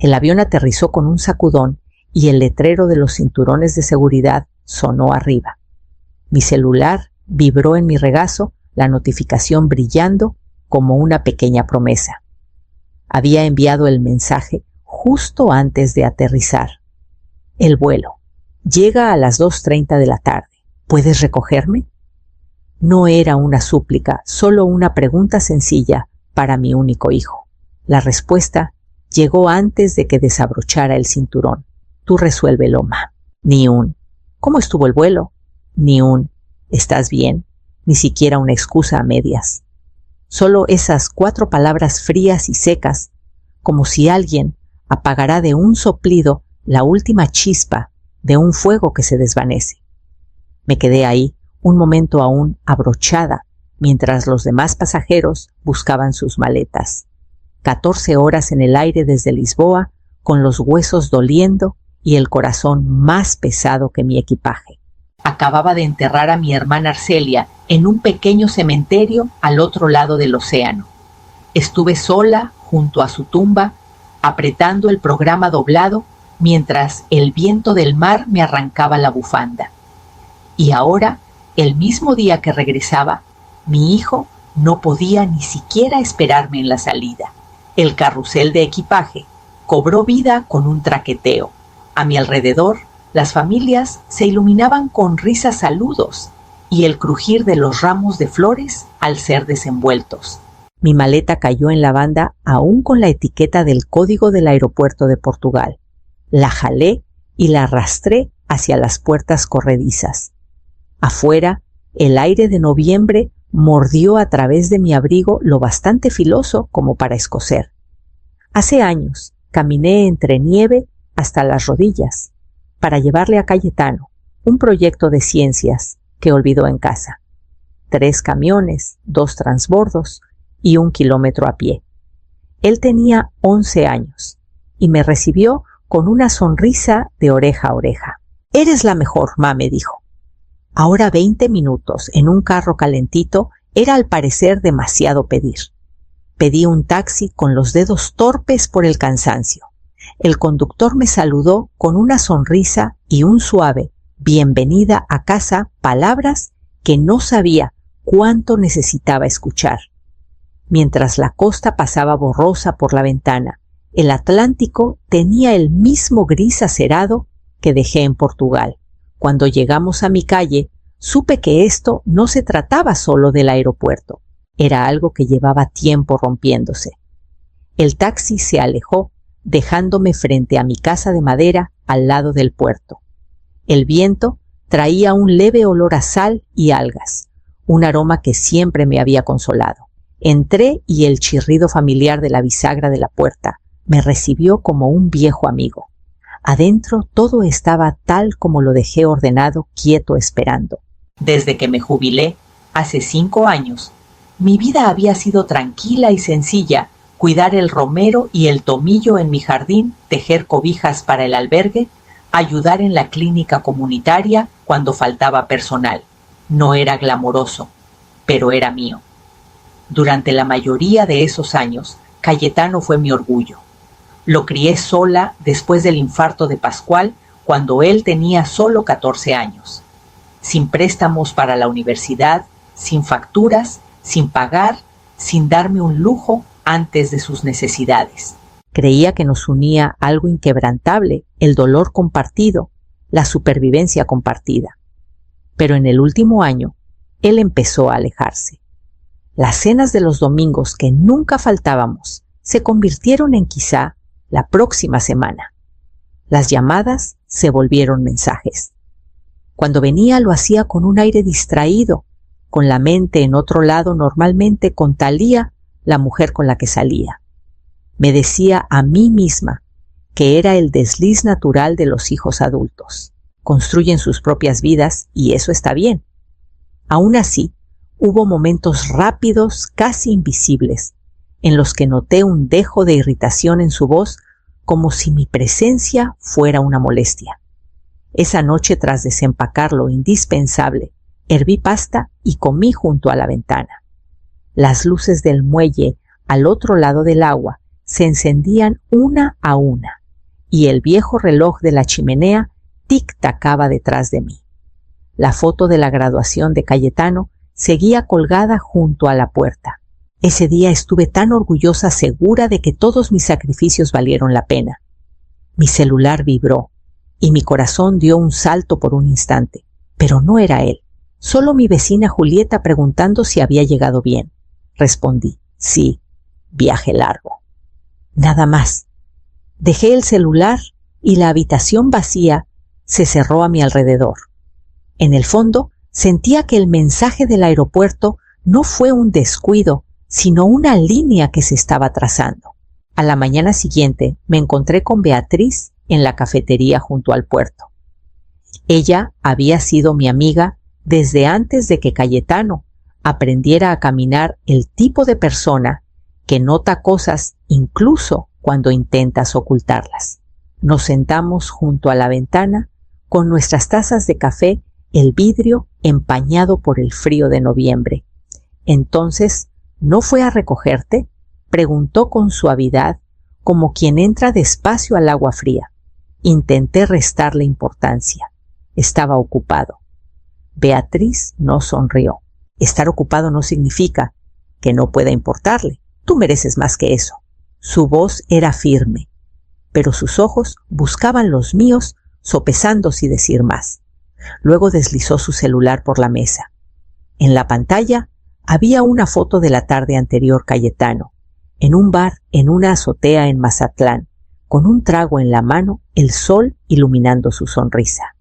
El avión aterrizó con un sacudón y el letrero de los cinturones de seguridad sonó arriba. Mi celular vibró en mi regazo, la notificación brillando como una pequeña promesa. Había enviado el mensaje justo antes de aterrizar. El vuelo. Llega a las 2:30 de la tarde. ¿Puedes recogerme? No era una súplica, solo una pregunta sencilla para mi único hijo. La respuesta llegó antes de que desabrochara el cinturón. Tú resuélvelo, ma. Ni un ¿cómo estuvo el vuelo? Ni un ¿estás bien? Ni siquiera una excusa a medias. Solo esas 4 palabras frías y secas, como si alguien apagara de un soplido la última chispa de un fuego que se desvanece. Me quedé ahí un momento aún abrochada, mientras los demás pasajeros buscaban sus maletas. 14 horas en el aire desde Lisboa, con los huesos doliendo y el corazón más pesado que mi equipaje. Acababa de enterrar a mi hermana Arcelia en un pequeño cementerio al otro lado del océano. Estuve sola junto a su tumba, apretando el programa doblado mientras el viento del mar me arrancaba la bufanda. Y ahora, el mismo día que regresaba, mi hijo no podía ni siquiera esperarme en la salida. El carrusel de equipaje cobró vida con un traqueteo. A mi alrededor, las familias se iluminaban con risas saludos y el crujir de los ramos de flores al ser desenvueltos. Mi maleta cayó en la banda aún con la etiqueta del código del aeropuerto de Portugal. La jalé y la arrastré hacia las puertas corredizas. Afuera, el aire de noviembre mordió a través de mi abrigo lo bastante filoso como para escocer. Hace años caminé entre nieve hasta las rodillas para llevarle a Cayetano un proyecto de ciencias que olvidó en casa. 3 camiones, 2 transbordos y 1 kilómetro a pie. Él tenía 11 años y me recibió con una sonrisa de oreja a oreja. «Eres la mejor, ma», me dijo. Ahora 20 minutos en un carro calentito era al parecer demasiado pedir. Pedí un taxi con los dedos torpes por el cansancio. El conductor me saludó con una sonrisa y un suave «bienvenida a casa», palabras que no sabía cuánto necesitaba escuchar. Mientras la costa pasaba borrosa por la ventana, el Atlántico tenía el mismo gris acerado que dejé en Portugal. Cuando llegamos a mi calle, supe que esto no se trataba solo del aeropuerto. Era algo que llevaba tiempo rompiéndose. El taxi se alejó, dejándome frente a mi casa de madera al lado del puerto. El viento traía un leve olor a sal y algas, un aroma que siempre me había consolado. Entré y el chirrido familiar de la bisagra de la puerta me recibió como un viejo amigo. Adentro todo estaba tal como lo dejé ordenado, quieto, esperando. Desde que me jubilé, hace 5 años, mi vida había sido tranquila y sencilla: cuidar el romero y el tomillo en mi jardín, tejer cobijas para el albergue, ayudar en la clínica comunitaria cuando faltaba personal. No era glamoroso, pero era mío. Durante la mayoría de esos años, Cayetano fue mi orgullo. Lo crié sola después del infarto de Pascual, cuando él tenía solo 14 años. Sin préstamos para la universidad, sin facturas, sin pagar, sin darme un lujo antes de sus necesidades. Creía que nos unía algo inquebrantable, el dolor compartido, la supervivencia compartida. Pero en el último año, él empezó a alejarse. Las cenas de los domingos que nunca faltábamos se convirtieron en quizá la próxima semana. Las llamadas se volvieron mensajes. Cuando venía lo hacía con un aire distraído, con la mente en otro lado, normalmente con Talía, la mujer con la que salía. Me decía a mí misma que era el desliz natural de los hijos adultos. Construyen sus propias vidas y eso está bien. Aún así, hubo momentos rápidos, casi invisibles, en los que noté un dejo de irritación en su voz, como si mi presencia fuera una molestia. Esa noche, tras desempacar lo indispensable, herví pasta y comí junto a la ventana. Las luces del muelle al otro lado del agua se encendían una a una y el viejo reloj de la chimenea tic-tacaba detrás de mí. La foto de la graduación de Cayetano seguía colgada junto a la puerta. Ese día estuve tan orgullosa, segura de que todos mis sacrificios valieron la pena. Mi celular vibró y mi corazón dio un salto por un instante, pero no era él. Solo mi vecina Julieta preguntando si había llegado bien. Respondí, sí, viaje largo. Nada más. Dejé el celular y la habitación vacía se cerró a mi alrededor. En el fondo, sentía que el mensaje del aeropuerto no fue un descuido, sino una línea que se estaba trazando. A la mañana siguiente me encontré con Beatriz en la cafetería junto al puerto. Ella había sido mi amiga desde antes de que Cayetano aprendiera a caminar, el tipo de persona que nota cosas incluso cuando intentas ocultarlas. Nos sentamos junto a la ventana con nuestras tazas de café, el vidrio empañado por el frío de noviembre. Entonces, ¿no fue a recogerte?, preguntó con suavidad, como quien entra despacio al agua fría. Intenté restarle importancia. Estaba ocupado. Beatriz no sonrió. Estar ocupado no significa que no pueda importarle. Tú mereces más que eso. Su voz era firme, pero sus ojos buscaban los míos, sopesando si decir más. Luego deslizó su celular por la mesa. En la pantalla había una foto de la tarde anterior Cayetano, en un bar en una azotea en Mazatlán, con un trago en la mano, el sol iluminando su sonrisa.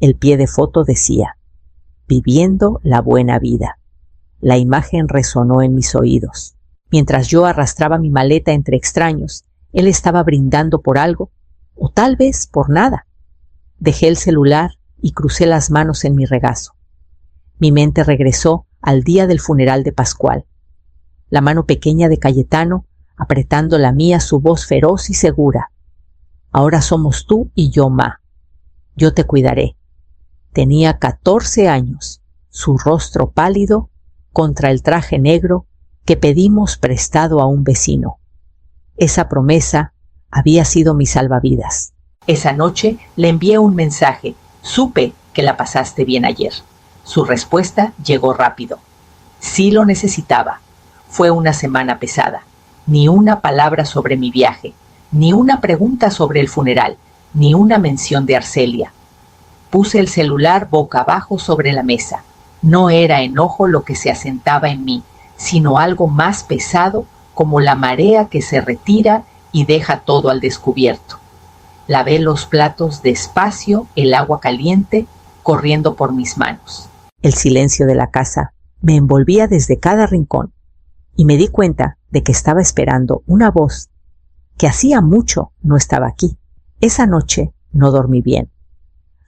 El pie de foto decía, viviendo la buena vida. La imagen resonó en mis oídos. Mientras yo arrastraba mi maleta entre extraños, él estaba brindando por algo, o tal vez por nada. Dejé el celular y crucé las manos en mi regazo. Mi mente regresó al día del funeral de Pascual. La mano pequeña de Cayetano apretando la mía, su voz feroz y segura. Ahora somos tú y yo, Ma. Yo te cuidaré. Tenía 14 años, su rostro pálido contra el traje negro que pedimos prestado a un vecino. Esa promesa había sido mi salvavidas. Esa noche le envié un mensaje. Supe que la pasaste bien ayer. Su respuesta llegó rápido. Sí lo necesitaba. Fue una semana pesada. Ni una palabra sobre mi viaje, ni una pregunta sobre el funeral, ni una mención de Arcelia. Puse el celular boca abajo sobre la mesa. No era enojo lo que se asentaba en mí, sino algo más pesado, como la marea que se retira y deja todo al descubierto. Lavé los platos despacio, el agua caliente corriendo por mis manos. El silencio de la casa me envolvía desde cada rincón y me di cuenta de que estaba esperando una voz que hacía mucho no estaba aquí. Esa noche no dormí bien.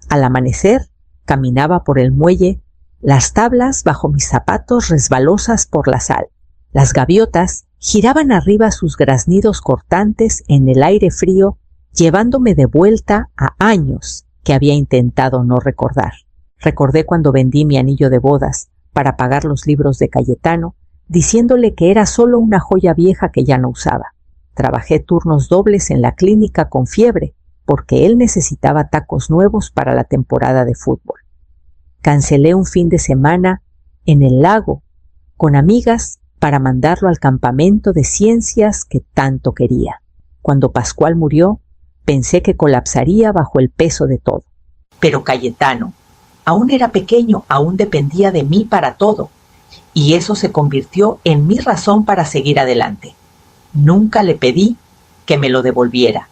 Al amanecer caminaba por el muelle, las tablas bajo mis zapatos resbalosas por la sal. Las gaviotas giraban arriba sus graznidos cortantes en el aire frío, llevándome de vuelta a años que había intentado no recordar. Recordé cuando vendí mi anillo de bodas para pagar los libros de Cayetano, diciéndole que era solo una joya vieja que ya no usaba. Trabajé turnos dobles en la clínica con fiebre, porque él necesitaba tacos nuevos para la temporada de fútbol. Cancelé un fin de semana en el lago con amigas para mandarlo al campamento de ciencias que tanto quería. Cuando Pascual murió, pensé que colapsaría bajo el peso de todo. Pero Cayetano aún era pequeño, aún dependía de mí para todo, y eso se convirtió en mi razón para seguir adelante. Nunca le pedí que me lo devolviera,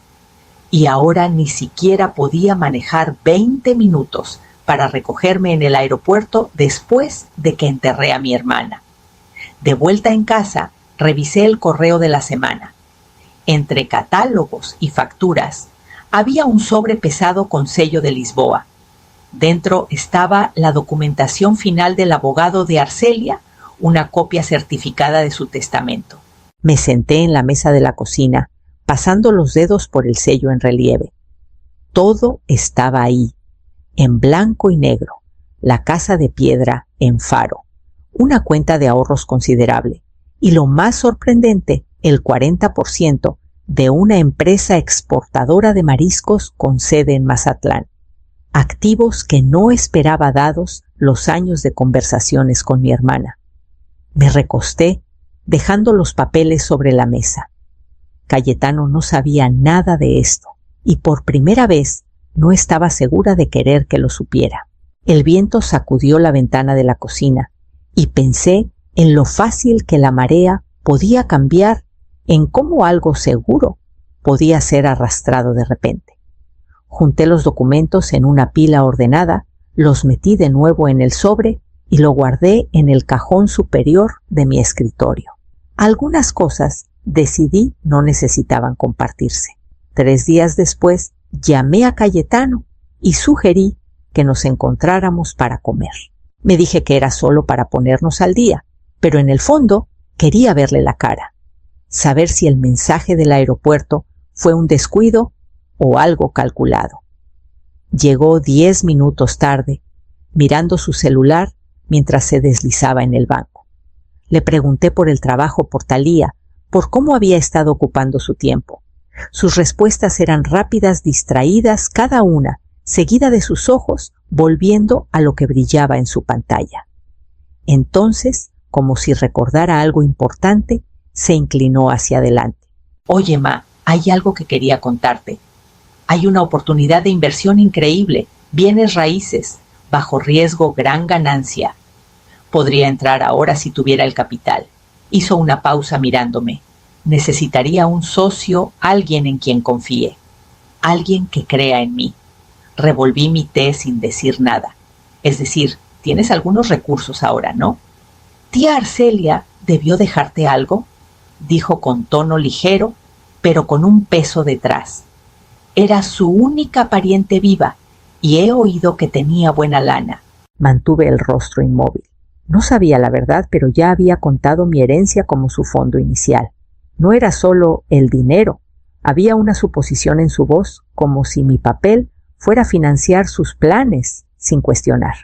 y ahora ni siquiera podía manejar 20 minutos para recogerme en el aeropuerto después de que enterré a mi hermana. De vuelta en casa, revisé el correo de la semana. Entre catálogos y facturas, había un sobre pesado con sello de Lisboa. Dentro estaba la documentación final del abogado de Arcelia, una copia certificada de su testamento. Me senté en la mesa de la cocina, pasando los dedos por el sello en relieve. Todo estaba ahí, en blanco y negro, la casa de piedra en Faro, una cuenta de ahorros considerable, y lo más sorprendente el 40% de una empresa exportadora de mariscos con sede en Mazatlán. Activos que no esperaba dados los años de conversaciones con mi hermana. Me recosté, dejando los papeles sobre la mesa. Cayetano no sabía nada de esto, y por primera vez no estaba segura de querer que lo supiera. El viento sacudió la ventana de la cocina, y pensé en lo fácil que la marea podía cambiar, en cómo algo seguro podía ser arrastrado de repente. Junté los documentos en una pila ordenada, los metí de nuevo en el sobre y lo guardé en el cajón superior de mi escritorio. Algunas cosas decidí no necesitaban compartirse. 3 días después llamé a Cayetano y sugerí que nos encontráramos para comer. Me dije que era solo para ponernos al día, pero en el fondo quería verle la cara, saber si el mensaje del aeropuerto fue un descuido o algo calculado. Llegó 10 minutos tarde, mirando su celular mientras se deslizaba en el banco. Le pregunté por el trabajo por Thalía, por cómo había estado ocupando su tiempo. Sus respuestas eran rápidas, distraídas, cada una, seguida de sus ojos, volviendo a lo que brillaba en su pantalla. Entonces, como si recordara algo importante, se inclinó hacia adelante. Oye, Ma, hay algo que quería contarte. Hay una oportunidad de inversión increíble, bienes raíces, bajo riesgo, gran ganancia. Podría entrar ahora si tuviera el capital. Hizo una pausa mirándome. Necesitaría un socio, alguien en quien confíe, alguien que crea en mí. Revolví mi té sin decir nada. Es decir, tienes algunos recursos ahora, ¿no? Tía Arcelia debió dejarte algo, dijo con tono ligero, pero con un peso detrás. Era su única pariente viva y he oído que tenía buena lana. Mantuve el rostro inmóvil. No sabía la verdad, pero ya había contado mi herencia como su fondo inicial. No era solo el dinero, había una suposición en su voz, como si mi papel fuera financiar sus planes sin cuestionar.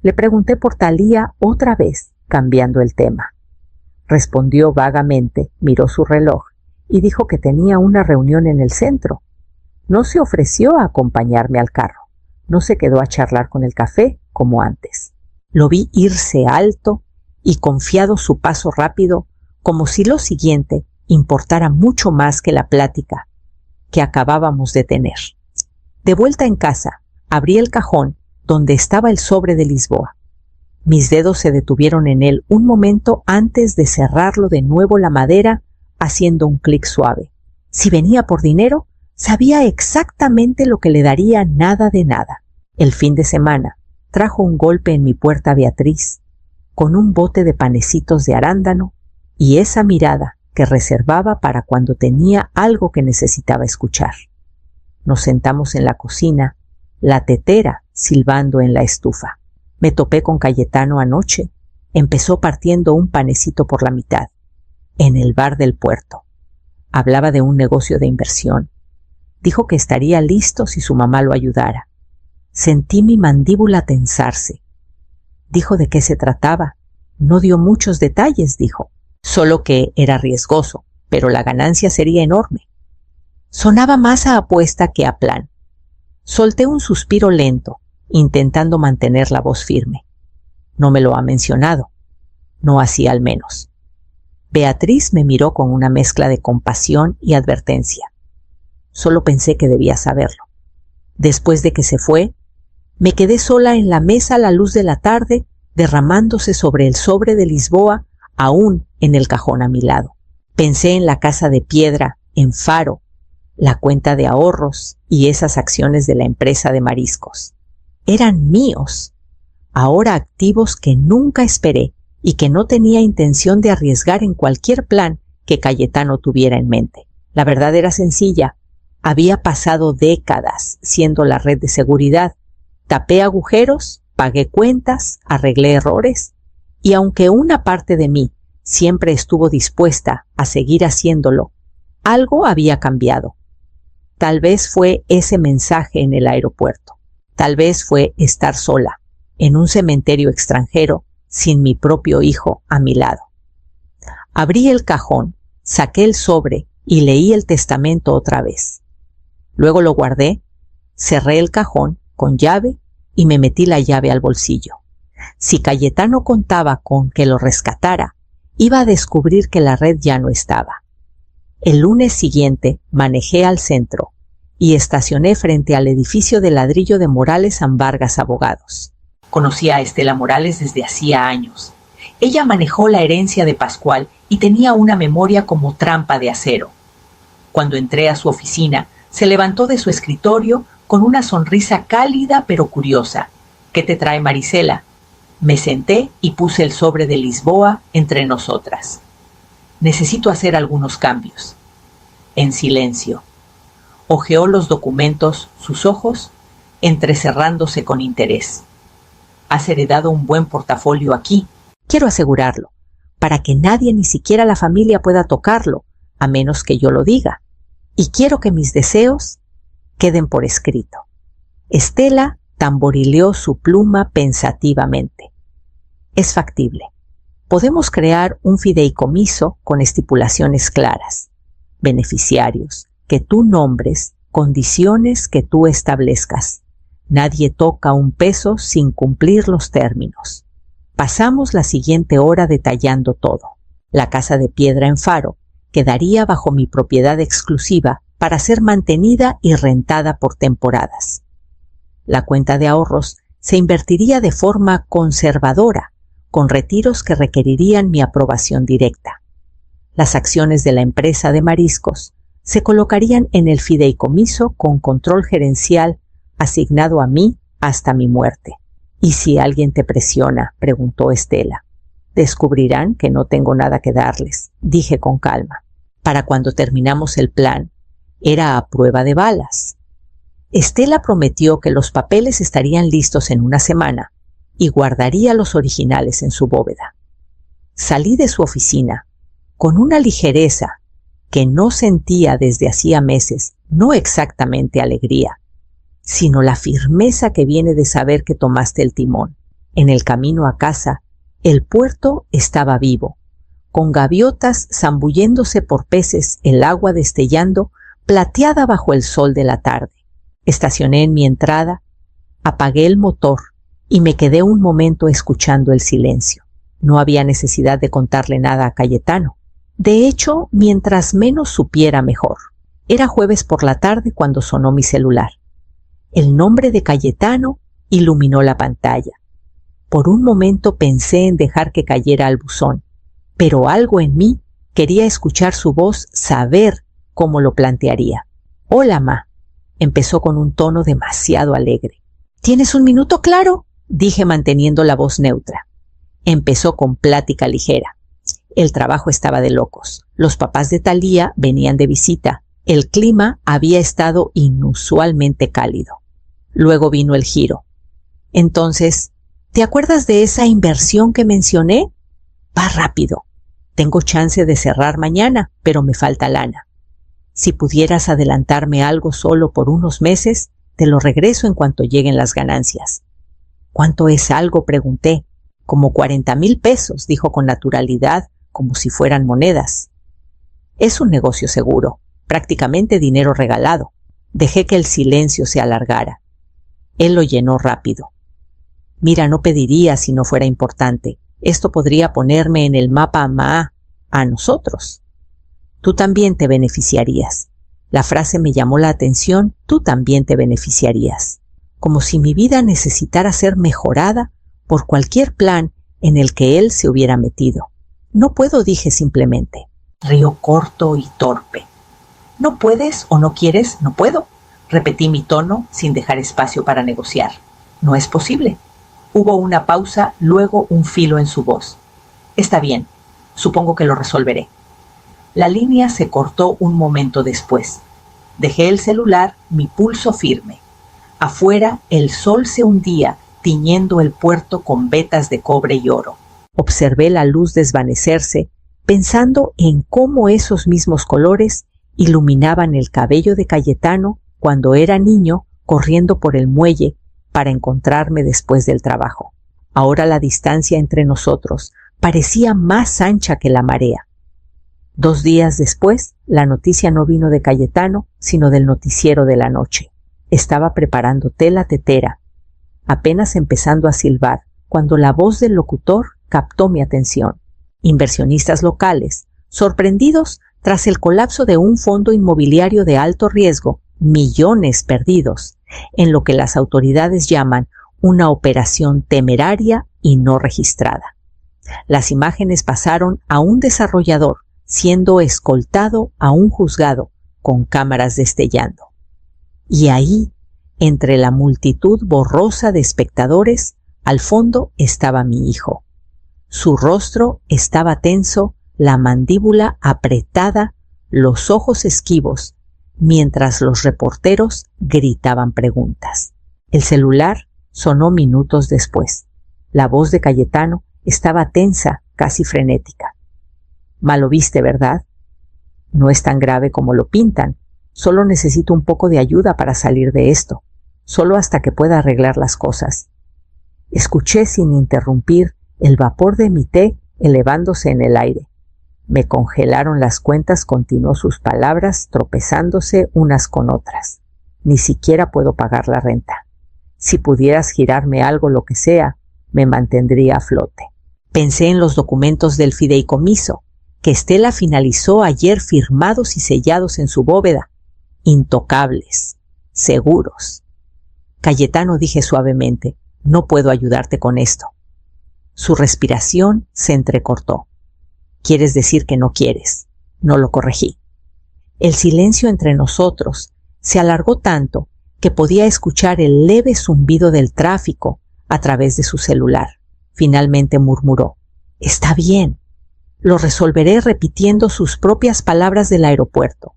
Le pregunté por Thalía otra vez, cambiando el tema. Respondió vagamente, miró su reloj y dijo que tenía una reunión en el centro. No se ofreció a acompañarme al carro. No se quedó a charlar con el café como antes. Lo vi irse alto y confiado su paso rápido, como si lo siguiente importara mucho más que la plática que acabábamos de tener. De vuelta en casa, abrí el cajón donde estaba el sobre de Lisboa. Mis dedos se detuvieron en él un momento antes de cerrarlo de nuevo la madera, haciendo un clic suave. Si venía por dinero, sabía exactamente lo que le daría nada de nada. El fin de semana trajo un golpe en mi puerta Beatriz, con un bote de panecitos de arándano y esa mirada que reservaba para cuando tenía algo que necesitaba escuchar. Nos sentamos en la cocina, la tetera silbando en la estufa. Me topé con Cayetano anoche. Empezó partiendo un panecito por la mitad, en el bar del puerto. Hablaba de un negocio de inversión. Dijo que estaría listo si su mamá lo ayudara. Sentí mi mandíbula tensarse. Dijo de qué se trataba. No dio muchos detalles, dijo. Solo que era riesgoso, pero la ganancia sería enorme. Sonaba más a apuesta que a plan. Solté un suspiro lento, intentando mantener la voz firme. No me lo ha mencionado. No así al menos. Beatriz me miró con una mezcla de compasión y advertencia. Solo pensé que debía saberlo. Después de que se fue, me quedé sola en la mesa a la luz de la tarde, derramándose sobre el sobre de Lisboa, aún en el cajón a mi lado. Pensé en la casa de piedra, en Faro, la cuenta de ahorros y esas acciones de la empresa de mariscos. Eran míos, ahora activos que nunca esperé y que no tenía intención de arriesgar en cualquier plan que Cayetano tuviera en mente. La verdad era sencilla. Había pasado décadas siendo la red de seguridad. Tapé agujeros, pagué cuentas, arreglé errores, y aunque una parte de mí siempre estuvo dispuesta a seguir haciéndolo, algo había cambiado. Tal vez fue ese mensaje en el aeropuerto. Tal vez fue estar sola, en un cementerio extranjero, sin mi propio hijo a mi lado. Abrí el cajón Saqué el sobre y leí el testamento otra vez. Luego lo guardé, cerré el cajón con llave y me metí la llave al bolsillo. Si Cayetano contaba con que lo rescatara, iba a descubrir que la red ya no estaba. El lunes siguiente manejé al centro y estacioné frente al edificio de ladrillo de Morales San Vargas Abogados. Conocía a Estela Morales desde hacía años. Ella manejó la herencia de Pascual y tenía una memoria como trampa de acero. Cuando entré a su oficina, se levantó de su escritorio con una sonrisa cálida pero curiosa. ¿Qué te trae Marisela? Me senté y puse el sobre de Lisboa entre nosotras. Necesito hacer algunos cambios. En silencio. Hojeó los documentos, sus ojos entrecerrándose con interés. Has heredado un buen portafolio aquí. Quiero asegurarlo, para que nadie, ni siquiera la familia, pueda tocarlo, a menos que yo lo diga. Y quiero que mis deseos queden por escrito. Estela tamborileó su pluma pensativamente. Es factible. Podemos crear un fideicomiso con estipulaciones claras. Beneficiarios que tú nombres, condiciones que tú establezcas. Nadie toca un peso sin cumplir los términos. Pasamos la siguiente hora detallando todo. La casa de piedra en Faro quedaría bajo mi propiedad exclusiva para ser mantenida y rentada por temporadas. La cuenta de ahorros se invertiría de forma conservadora, con retiros que requerirían mi aprobación directa. Las acciones de la empresa de mariscos se colocarían en el fideicomiso con control gerencial asignado a mí hasta mi muerte. ¿Y si alguien te presiona?, preguntó Estela. Descubrirán que no tengo nada que darles, dije con calma. Para cuando terminamos el plan, era a prueba de balas. Estela prometió que los papeles estarían listos en una semana y guardaría los originales en su bóveda. Salí de su oficina con una ligereza que no sentía desde hacía meses, no exactamente alegría, sino la firmeza que viene de saber que tomaste el timón. En el camino a casa, el puerto estaba vivo, con gaviotas zambulléndose por peces, el agua destellando, plateada bajo el sol de la tarde. Estacioné en mi entrada, apagué el motor y me quedé un momento escuchando el silencio. No había necesidad de contarle nada a Cayetano. De hecho, mientras menos supiera mejor. Era jueves por la tarde cuando sonó mi celular. El nombre de Cayetano iluminó la pantalla. Por un momento pensé en dejar que cayera al buzón, pero algo en mí quería escuchar su voz, saber cómo lo plantearía. «Hola, ma», empezó con un tono demasiado alegre. «¿Tienes un minuto, claro?», dije manteniendo la voz neutra. Empezó con plática ligera. El trabajo estaba de locos. Los papás de Thalía venían de visita. El clima había estado inusualmente cálido. Luego vino el giro. Entonces, ¿te acuerdas de esa inversión que mencioné? Va rápido. Tengo chance de cerrar mañana, pero me falta lana. Si pudieras adelantarme algo solo por unos meses, te lo regreso en cuanto lleguen las ganancias. ¿Cuánto es algo?, pregunté. Como 40,000 pesos, dijo con naturalidad, como si fueran monedas. Es un negocio seguro, prácticamente dinero regalado. Dejé que el silencio se alargara. Él lo llenó rápido. Mira, no pediría si no fuera importante. Esto podría ponerme en el mapa a nosotros. Tú también te beneficiarías. La frase me llamó la atención, tú también te beneficiarías. Como si mi vida necesitara ser mejorada por cualquier plan en el que él se hubiera metido. No puedo, dije simplemente. Río corto y torpe. ¿No puedes o no quieres? No puedo. Repetí mi tono sin dejar espacio para negociar. No es posible. Hubo una pausa, luego un filo en su voz. Está bien, supongo que lo resolveré. La línea se cortó un momento después. Dejé el celular, mi pulso firme. Afuera el sol se hundía, tiñendo el puerto con vetas de cobre y oro. Observé la luz desvanecerse, pensando en cómo esos mismos colores iluminaban el cabello de Cayetano cuando era niño corriendo por el muelle para encontrarme después del trabajo. Ahora la distancia entre nosotros parecía más ancha que la marea. 2 días después, la noticia no vino de Cayetano, sino del noticiero de la noche. Estaba preparando té la tetera, apenas empezando a silbar, cuando la voz del locutor captó mi atención. Inversionistas locales, sorprendidos tras el colapso de un fondo inmobiliario de alto riesgo, millones perdidos, en lo que las autoridades llaman una operación temeraria y no registrada. Las imágenes pasaron a un desarrollador siendo escoltado a un juzgado con cámaras destellando. Y ahí, entre la multitud borrosa de espectadores, al fondo estaba mi hijo. Su rostro estaba tenso, la mandíbula apretada, los ojos esquivos, mientras los reporteros gritaban preguntas. El celular sonó minutos después. La voz de Cayetano estaba tensa, casi frenética. «Mal lo viste, ¿verdad? No es tan grave como lo pintan. Solo necesito un poco de ayuda para salir de esto. Solo hasta que pueda arreglar las cosas». Escuché sin interrumpir el vapor de mi té elevándose en el aire. Me congelaron las cuentas, continuó sus palabras, tropezándose unas con otras. Ni siquiera puedo pagar la renta. Si pudieras girarme algo, lo que sea, me mantendría a flote. Pensé en los documentos del fideicomiso, que Estela finalizó ayer firmados y sellados en su bóveda. Intocables, seguros. Cayetano, dije suavemente, no puedo ayudarte con esto. Su respiración se entrecortó. ¿Quieres decir que no quieres? No lo corregí. El silencio entre nosotros se alargó tanto que podía escuchar el leve zumbido del tráfico a través de su celular. Finalmente murmuró, «Está bien. Lo resolveré», repitiendo sus propias palabras del aeropuerto.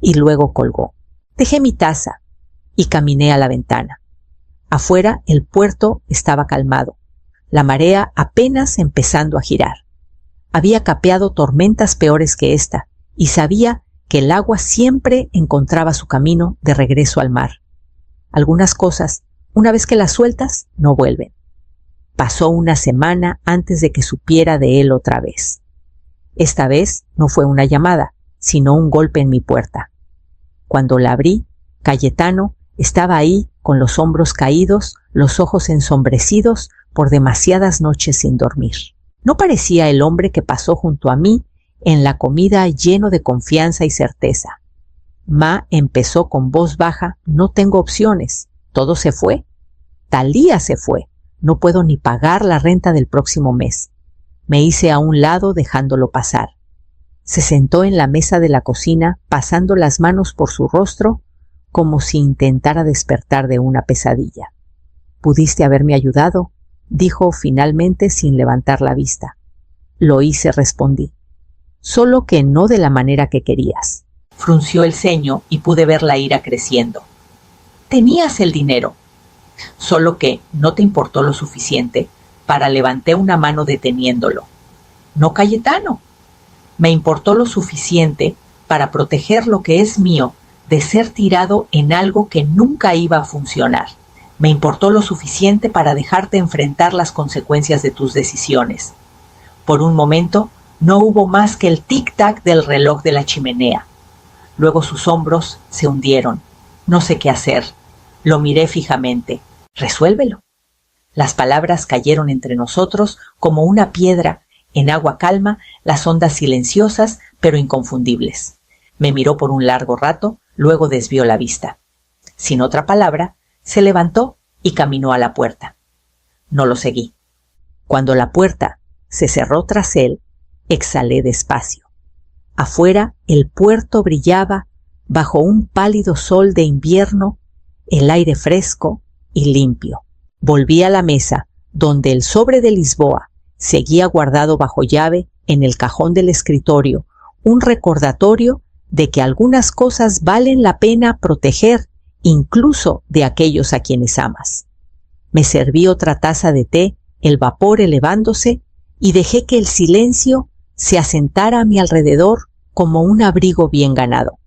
Y luego colgó. Dejé mi taza y caminé a la ventana. Afuera el puerto estaba calmado, la marea apenas empezando a girar. Había capeado tormentas peores que esta y sabía que el agua siempre encontraba su camino de regreso al mar. Algunas cosas, una vez que las sueltas, no vuelven. Pasó una semana antes de que supiera de él otra vez. Esta vez no fue una llamada, sino un golpe en mi puerta. Cuando la abrí, Cayetano estaba ahí con los hombros caídos, los ojos ensombrecidos por demasiadas noches sin dormir. No parecía el hombre que pasó junto a mí en la comida lleno de confianza y certeza. Ma empezó con voz baja, «No tengo opciones, todo se fue. Talía se fue, no puedo ni pagar la renta del próximo mes». Me hice a un lado dejándolo pasar. Se sentó en la mesa de la cocina, pasando las manos por su rostro, como si intentara despertar de una pesadilla. «¿Pudiste haberme ayudado?», dijo finalmente sin levantar la vista. «Lo hice», respondí. «Solo que no de la manera que querías». Frunció el ceño y pude ver la ira creciendo. «Tenías el dinero, solo que no te importó lo suficiente para levanté una mano deteniéndolo. No, Cayetano. Me importó lo suficiente para proteger lo que es mío de ser tirado en algo que nunca iba a funcionar. Me importó lo suficiente para dejarte enfrentar las consecuencias de tus decisiones. Por un momento no hubo más que el tic-tac del reloj de la chimenea. Luego sus hombros se hundieron. No sé qué hacer. Lo miré fijamente. «Resuélvelo». Las palabras cayeron entre nosotros como una piedra en agua calma, las ondas silenciosas pero inconfundibles. Me miró por un largo rato, luego desvió la vista. Sin otra palabra, se levantó y caminó a la puerta. No lo seguí. Cuando la puerta se cerró tras él, exhalé despacio. Afuera el puerto brillaba bajo un pálido sol de invierno, el aire fresco y limpio. Volví a la mesa, donde el sobre de Lisboa seguía guardado bajo llave en el cajón del escritorio, un recordatorio de que algunas cosas valen la pena proteger, incluso de aquellos a quienes amas. Me serví otra taza de té, el vapor elevándose, y dejé que el silencio se asentara a mi alrededor como un abrigo bien ganado.